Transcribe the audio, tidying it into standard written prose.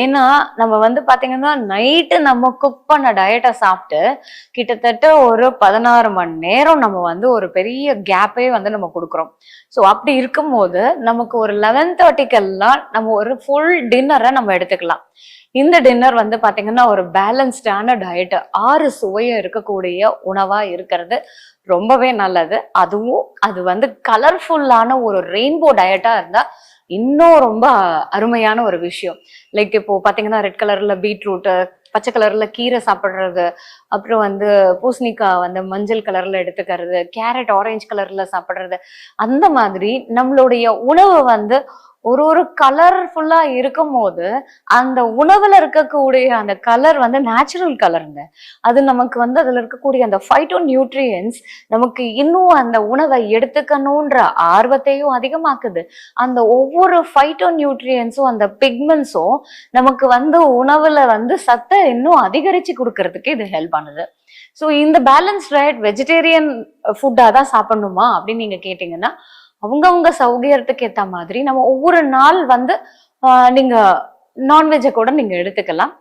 ஏன்னா நம்ம பாத்தீங்கன்னா நைட்டு நம்ம குக் பண்ண டயட்டை சாப்பிட்டு கிட்டத்தட்ட ஒரு 16 மணி நேரம் நம்ம ஒரு பெரிய கேப்பே நம்ம கொடுக்குறோம். ஸோ அப்படி இருக்கும்போது நமக்கு ஒரு 11:30க்கெல்லாம் நம்ம ஒரு ஃபுல் டின்னரை நம்ம எடுத்துக்கலாம். இந்த டின்னர் பாத்தீங்கன்னா ஒரு பேலன்ஸ்டான டயட், 6 சுவையும் இருக்கக்கூடிய உணவா இருக்கிறது ரொம்பவே நல்லது. அதுவும் அது கலர்ஃபுல்லான ஒரு ரெயின்போ டயட்டா இருந்தா இன்னும் ரொம்ப அருமையான ஒரு விஷயம். லைக் இப்போ பாத்தீங்கன்னா ரெட் கலர்ல பீட்ரூட், பச்சை கலர்ல கீரை சாப்பிடுறது, அப்புறம் பூசணிக்காய் மஞ்சள் கலர்ல எடுத்துக்கிறது, கேரட் ஆரஞ்சு கலர்ல சாப்பிடுறது, அந்த மாதிரி நம்மளுடைய உணவு ஒரு ஒரு கலர்ஃபுல்லா இருக்கும் போது அந்த உணவுல இருக்கக்கூடிய அந்த கலர் நேச்சுரல் கலருங்க. அது நமக்கு அதுல இருக்கக்கூடிய அந்த ஃபைட்டோ நியூட்ரியன்ஸ் நமக்கு இன்னும் அந்த உணவை எடுத்துக்கணும்ன்ற ஆர்வத்தையும் அதிகமாக்குது. அந்த ஒவ்வொரு ஃபைட்டோ நியூட்ரியன்ஸும் அந்த பிக்மெண்ட்ஸும் நமக்கு உணவுல சத்தை இன்னும் அதிகரிச்சு கொடுக்கறதுக்கு இது ஹெல்ப் பண்ணுது. ஸோ இந்த பேலன்ஸ் டயட் வெஜிடேரியன் ஃபுட்டா தான் சாப்பிடணுமா அப்படின்னு நீங்க கேட்டீங்கன்னா, அவங்கவுங்க சௌகரியத்துக்கு ஏத்த மாதிரி நம்ம ஒவ்வொரு நாள் நீங்க நான்வெஜ்ஜை கூட நீங்க எடுத்துக்கலாம்.